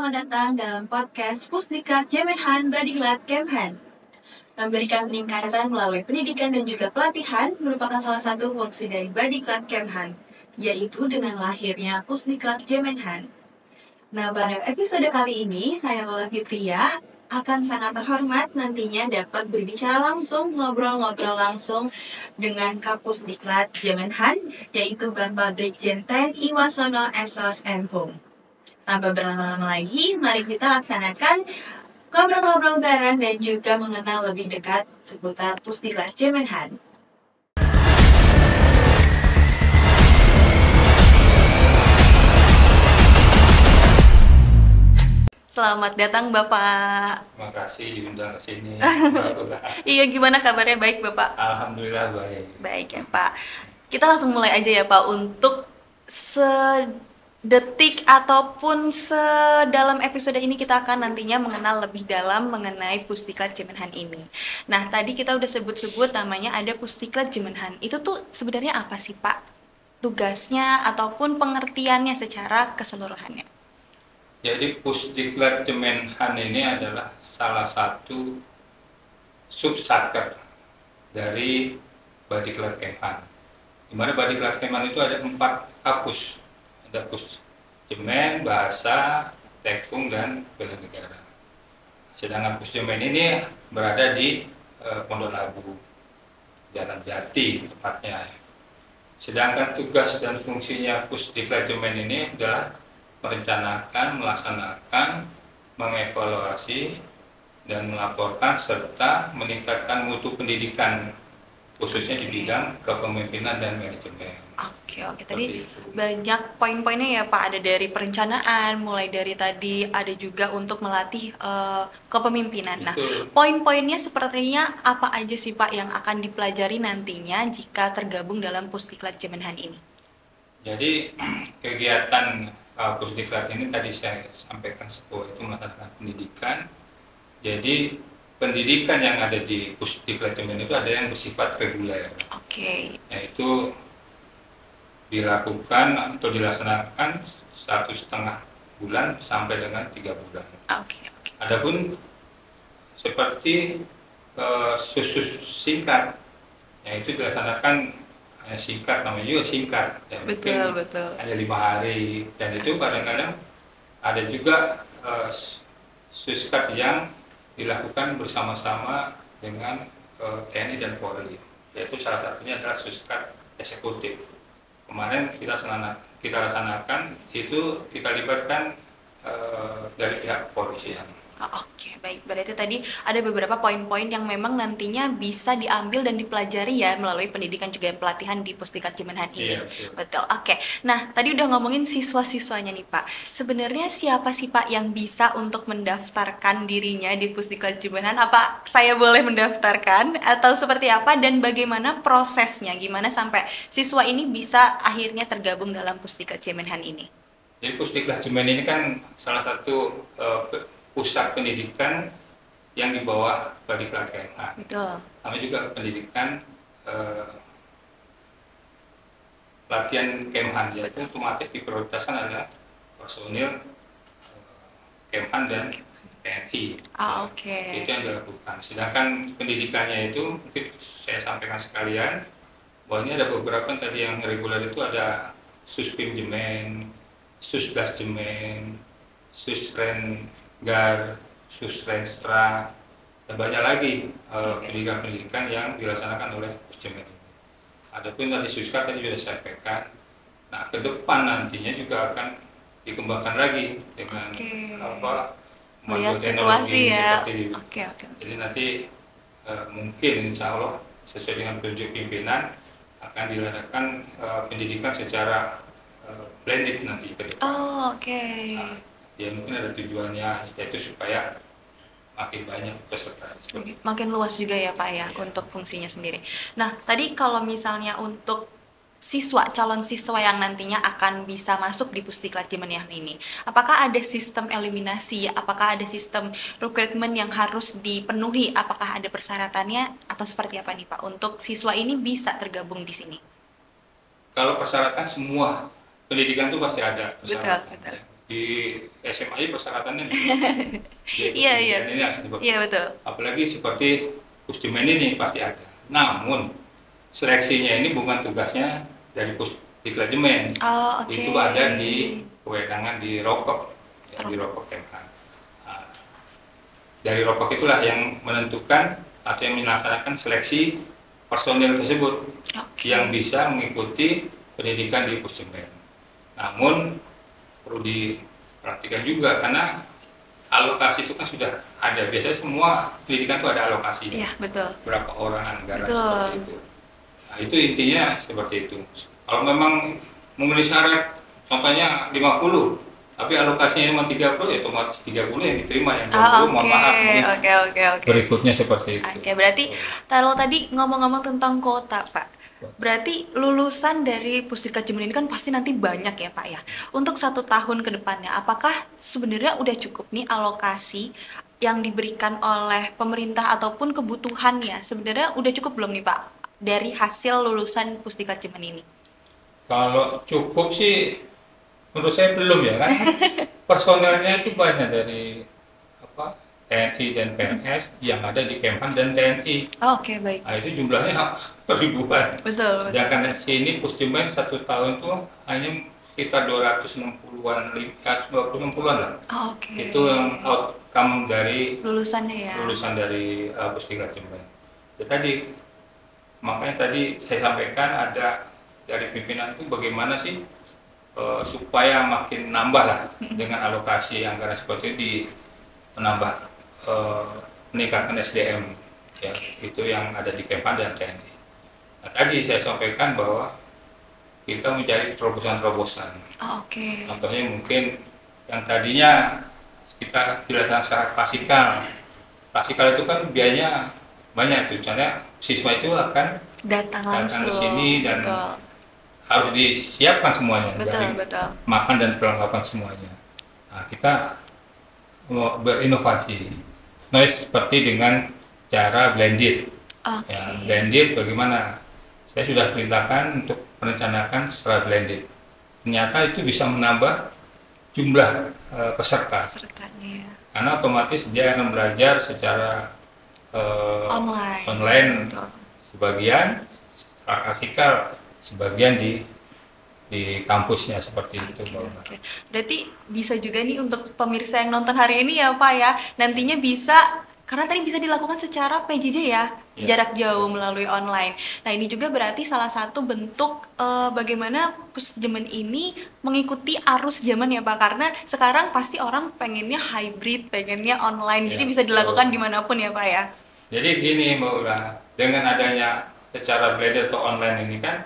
selamat datang dalam podcast Pusdiklat Kemenhan Badiklat Kemhan. Memberikan peningkatan melalui pendidikan dan juga pelatihan merupakan salah satu fungsi dari Badiklat Kemhan, yaitu dengan lahirnya Pusdiklat Kemenhan. Nah, pada episode kali ini, saya Lola Fitria akan sangat terhormat nantinya dapat berbicara langsung, ngobrol-ngobrol langsung dengan Kapus Diklat Kemenhan, yaitu Bapak Brigjen TNI Wasono Esos M. Hum. Tanpa berlama-lama lagi, mari kita laksanakan ngobrol-ngobrol bareng dan juga mengenal lebih dekat seputar Pusdiklat Kemenhan. Selamat datang Bapak. Terima kasih diundang ke sini. Iya, gimana kabarnya? Baik Bapak? Alhamdulillah baik. Baik ya Pak. Kita langsung mulai aja ya Pak untuk sedetik ataupun sedalam episode ini kita akan nantinya mengenal lebih dalam mengenai Pusdiklat Kemenhan ini. Nah, tadi kita udah sebut-sebut namanya ada Pusdiklat Kemenhan. Itu tuh sebenarnya apa sih Pak? Tugasnya ataupun pengertiannya secara keseluruhannya. Jadi Pusdiklat Kemenhan ini adalah salah satu subsatker dari Badiklat Kemhan. Di mana Badiklat Kemhan itu ada 4 kapus. Ada Pusjemen, Bahasa, Tekfung, dan Bela Negara. Sedangkan Pusjemen ini berada di Pondok Labu, Jalan Jati tepatnya. Sedangkan tugas dan fungsinya Pusdiklat Kemenhan ini adalah merencanakan, melaksanakan, mengevaluasi, dan melaporkan serta meningkatkan mutu pendidikan khususnya di bidang kepemimpinan dan manajemen. Oke. Tadi banyak poin-poinnya ya Pak, ada dari perencanaan, mulai dari tadi ada juga untuk melatih kepemimpinan. Nah, poin-poinnya sepertinya apa aja sih Pak yang akan dipelajari nantinya jika tergabung dalam Pusdiklat Kemenhan ini? Jadi kegiatan Pusdiklat ini tadi saya sampaikan bahwa itu melaksanakan pendidikan. Jadi pendidikan yang ada di Pusdiklat Kemenhan itu ada yang bersifat reguler. Oke. Yaitu dilakukan atau dilaksanakan 1,5 bulan sampai dengan 3 bulan. Oke. Adapun seperti khusus singkat, yaitu dilaksanakan hanya singkat, namanya juga singkat ya, betul. hanya 5 hari, dan itu kadang-kadang ada juga suskat yang dilakukan bersama-sama dengan TNI dan Polri, yaitu salah satunya adalah suskat eksekutif. Kemarin kita laksanakan itu kita libatkan dari pihak kepolisian. Oke, baik. Berarti tadi ada beberapa poin-poin yang memang nantinya bisa diambil dan dipelajari ya melalui pendidikan juga pelatihan di Pusdiklat Kemenhan ini. Iya, betul. Oke. Nah, tadi udah ngomongin siswa-siswanya nih Pak. Sebenarnya siapa sih Pak yang bisa untuk mendaftarkan dirinya di Pusdiklat Kemenhan? Apa saya boleh mendaftarkan atau seperti apa, dan bagaimana prosesnya? Gimana sampai siswa ini bisa akhirnya tergabung dalam Pusdiklat Kemenhan ini? Jadi Pusdiklat Kemenhan ini kan salah satu pusat pendidikan yang di bawah Badiklat Kemhan. Betul. Namanya juga pendidikan latihan Kemhan, yaitu otomatis diprioritaskan adalah personil Kemhan dan TNI. Oke. Itu yang dilakukan. Sedangkan pendidikannya itu mungkin saya sampaikan sekalian bahwa ini ada beberapa tadi yang reguler, itu ada Suspim Jemen, Susgas Jemen, Susrengar, Susrenstra, dan banyak lagi pendidikan-pendidikan yang dilaksanakan oleh Pusjemen ini. Adapun tadi Suskat tadi sudah saya sampaikan. Nah, ke depan nantinya juga akan dikembangkan lagi dengan melihat situasi ya. Seperti ini. Jadi nanti mungkin insya Allah sesuai dengan petunjuk pimpinan akan dilakukan pendidikan secara blended nanti ke depan. Nah, ya mungkin ada tujuannya, yaitu supaya makin banyak peserta. Makin luas juga ya Pak ya, untuk fungsinya sendiri. Nah, tadi kalau misalnya untuk calon siswa yang nantinya akan bisa masuk di Pusdiklat Kemenhan ini, apakah ada sistem eliminasi, apakah ada sistem rekrutmen yang harus dipenuhi, apakah ada persyaratannya atau seperti apa nih Pak untuk siswa ini bisa tergabung di sini? Kalau persyaratan semua pendidikan itu pasti ada persyaratan. Betul. di SMA aja persyaratannya Iya, iya. ini harus dibuat. Iya, betul. Apalagi seperti Pusdimen ini pasti ada. Namun seleksinya ini bukan tugasnya dari Pusdiklat Jemen. Oh, oke. Itu ada di kewenangan di Ropok, ya, di Ropok Kemhan. Nah, dari Ropok itulah yang menentukan atau yang melaksanakan seleksi personil tersebut yang bisa mengikuti pendidikan di Pusdimen. Namun perlu diperhatikan juga karena alokasi itu kan sudah ada. Biasanya semua pendidikan itu ada alokasi. Iya, betul. Berapa orang anggaran Betul. seperti itu. Nah, itu intinya seperti itu. Kalau memang memenuhi syarat, contohnya 50, tapi alokasinya cuma 30, ya otomatis 30 yang diterima, yang 20 mohon maaf. Oke. Berikutnya seperti itu. Oke, berarti kalau tadi ngomong-ngomong tentang kota, Pak, berarti lulusan dari Pusdiklat Jemen ini kan pasti nanti banyak ya, Pak ya. Untuk 1 tahun ke depannya, apakah sebenarnya udah cukup nih alokasi yang diberikan oleh pemerintah ataupun kebutuhannya? Sebenarnya udah cukup belum nih, Pak, dari hasil lulusan Pusdiklat Jemen ini? Kalau cukup sih, menurut saya belum ya, kan personelnya itu banyak dari TNI dan PNS yang ada di Kemhan dan TNI. Oke, baik. Nah, itu jumlahnya ribuan. Betul. Sedangkan sini Pusdimen 1 tahun itu hanya sekitar 260-an, 260-an lah. Oke. Itu yang outcome dari lulusannya ya. lulusan dari Pusdiklat Jemen. Ya, makanya tadi saya sampaikan ada dari pimpinan itu bagaimana sih supaya makin nambah lah dengan alokasi anggaran seperti itu, di menambah meningkatkan SDM ya, itu yang ada di Kemhan dan TNI. Nah, tadi saya sampaikan bahwa kita mencari terobosan-terobosan. Oke. Contohnya mungkin yang tadinya kita dilaksanakan secara klasikal itu kan biayanya banyak tuh, misalnya siswa itu akan datang ke sini dan harus disiapkan semuanya, dari makan dan perlengkapan semuanya. Nah, kita mau berinovasi, seperti dengan cara blended. Ya, blended bagaimana? Saya sudah perintahkan untuk merencanakan secara blended. Ternyata itu bisa menambah jumlah pesertanya. Karena otomatis dia akan belajar secara online. Sebagian secara klasikal, sebagian di kampusnya seperti itu. Berarti bisa juga nih untuk pemirsa yang nonton hari ini ya Pak ya, nantinya bisa, karena tadi bisa dilakukan secara PJJ ya, jarak jauh melalui online. Nah, ini juga berarti salah satu bentuk bagaimana Pusjemen ini mengikuti arus zaman ya Pak, karena sekarang pasti orang pengennya hybrid, pengennya online, jadi bisa dilakukan dimanapun ya Pak ya. Jadi gini Mbak Ula, dengan adanya secara blended atau online ini kan,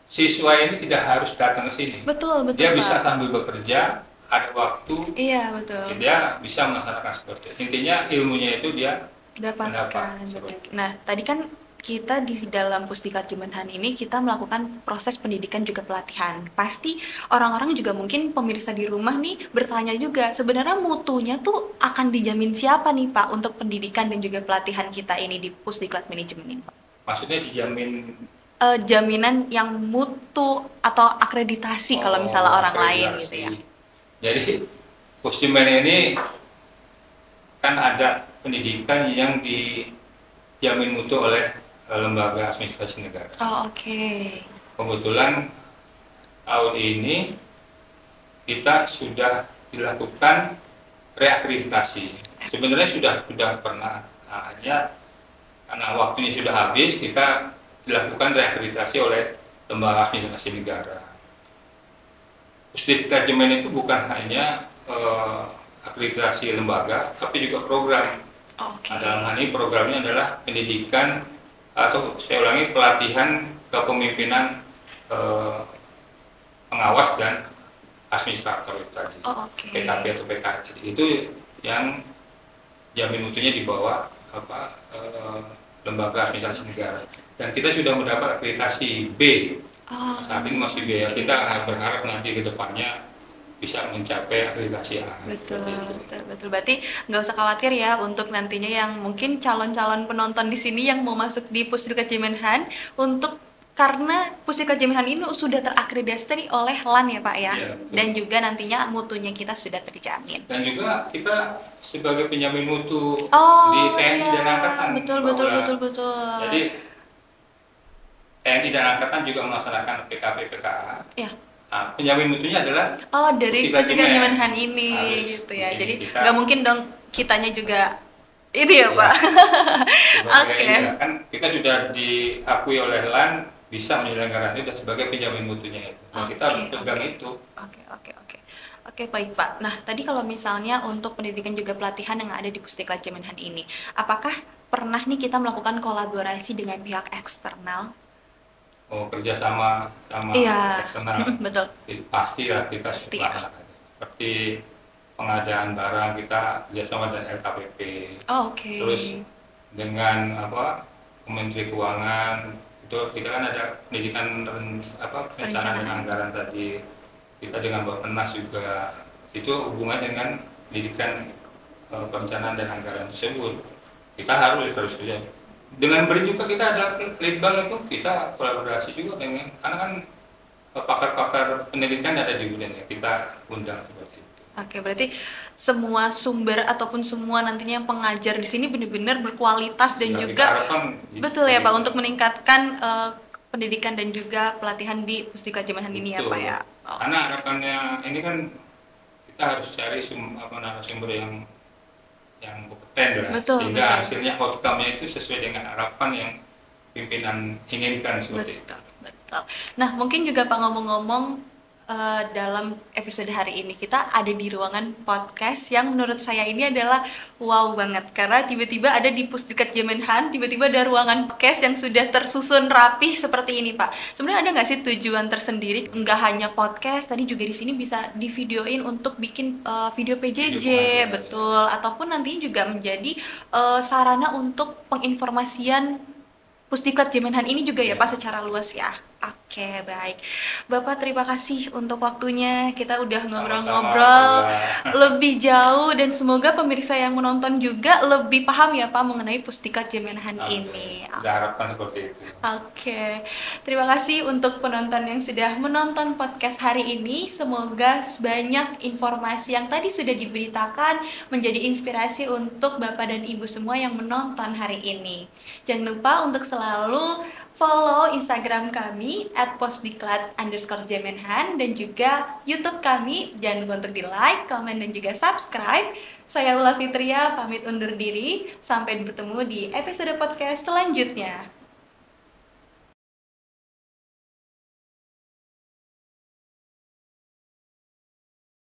siswa ini tidak harus datang ke sini. Betul. Dia bisa sambil bekerja, ada waktu. Iya, betul. Dia bisa melaksanakan seperti itu. Intinya ilmunya itu dia dapatkan. Nah, tadi kan kita di dalam Pusdiklat Jemenhan ini kita melakukan proses pendidikan juga pelatihan. Pasti orang-orang juga mungkin pemirsa di rumah nih bertanya juga, sebenarnya mutunya tuh akan dijamin siapa nih Pak untuk pendidikan dan juga pelatihan kita ini di Pusdiklat Manajemen ini Pak? Maksudnya dijamin? Jaminan yang mutu atau akreditasi kalau misalnya orang lain gitu ya. Jadi Pusjemen ini kan ada pendidikan yang dijamin mutu oleh lembaga administrasi negara. Kebetulan tahun ini kita sudah dilakukan reakreditasi. Sebenarnya sudah pernah, hanya karena waktunya sudah habis, kita dilakukan reakreditasi oleh lembaga administrasi negara. Pusdiklat Jemen itu bukan hanya akreditasi lembaga, tapi juga program. Nah, dalam hal ini programnya adalah pendidikan atau saya ulangi, pelatihan kepemimpinan pengawas dan administrator tadi, PKP atau PKA. Itu yang jamin mutunya di bawah lembaga administrasi negara. Dan kita sudah mendapat akreditasi B. Saat ini masih B ya. Kita berharap nanti ke depannya bisa mencapai akreditasi A. Betul. Berarti nggak usah khawatir ya untuk nantinya yang mungkin calon-calon penonton di sini yang mau masuk di Pusdiklat Jemenhan untuk karena Pusdiklat Jaminan ini sudah terakreditasi oleh LAN ya Pak ya, Iya, betul. dan juga nantinya mutunya kita sudah terjamin. Dan juga kita sebagai penjamin mutu Oh di TNI iya, dan Angkatan. betul. Jadi TNI dan Angkatan juga melaksanakan PKP PKA. Ya. Nah, penjamin mutunya adalah Dari Pusdiklat Pusdiklat Jemen. Jaminan ini Harus gitu ya. begini, Jadi kita- nggak mungkin dong kitanya juga itu ya Iya. Pak. Sebagai- Oke. iya, kan kita sudah diakui oleh LAN bisa menyelenggarakan itu sebagai penjamin mutunya itu. Dan kita harus pegang itu. Oke, baik Pak. Nah, tadi kalau misalnya untuk pendidikan juga pelatihan yang ada di Pusdiklat Jaminan ini, apakah pernah nih kita melakukan kolaborasi dengan pihak eksternal? Oh, kerjasama sama Iya. eksternal. Betul. Pasti lah kita Pasti, laksanakan. Seperti pengadaan barang kita kerjasama dengan LKPP. Oh, oke. Terus dengan Kementerian Keuangan itu kita kan ada pendidikan perencanaan dan anggaran tadi. Kita dengan Bappenas juga itu hubungannya dengan pendidikan perencanaan dan anggaran tersebut. Kita harus kerja. Dengan BRIN juga kita ada Litbang itu kita kolaborasi juga dengan karena kan pakar-pakar pendidikan ada di BRIN ya, kita undang seperti itu. Oke, berarti semua sumber ataupun semua nantinya pengajar di sini benar-benar berkualitas dan Ya, juga kita harapkan betul ya Pak untuk meningkatkan pendidikan dan juga pelatihan di Pusdiklat Jaminan ini ya Betul. Pak ya. Karena harapannya ini kan kita harus cari narasumber yang kompeten lah, Betul, sehingga betul. hasilnya outcome-nya itu sesuai dengan harapan yang pimpinan inginkan seperti itu. Betul. Nah, mungkin juga Pak ngomong-ngomong dalam episode hari ini kita ada di ruangan podcast yang menurut saya ini adalah wow banget karena tiba-tiba ada di Pusdiklat Jaminan, tiba-tiba ada ruangan podcast yang sudah tersusun rapih seperti ini Pak. Sebenarnya ada nggak sih tujuan tersendiri? Nggak hanya podcast, tadi juga di sini bisa divideoin untuk bikin video PJJ, Video betul. Ataupun nanti juga menjadi sarana untuk penginformasian Pusdiklat Jaminan ini juga ya Pak secara luas ya. Oke, baik. Bapak terima kasih untuk waktunya. Kita udah ngobrol-ngobrol lebih jauh dan semoga pemirsa yang menonton juga lebih paham ya Pak mengenai Pusdiklat Jaminan ini. Kita harapkan seperti itu. Oke. Terima kasih untuk penonton yang sudah menonton podcast hari ini. Semoga banyak informasi yang tadi sudah diberitakan menjadi inspirasi untuk Bapak dan Ibu semua yang menonton hari ini. Jangan lupa untuk selalu follow Instagram kami @pusdiklat_Jaminan dan juga YouTube kami. Jangan lupa untuk di like, komen, dan juga subscribe. Saya Ula Fitria pamit undur diri. Sampai bertemu di episode podcast selanjutnya.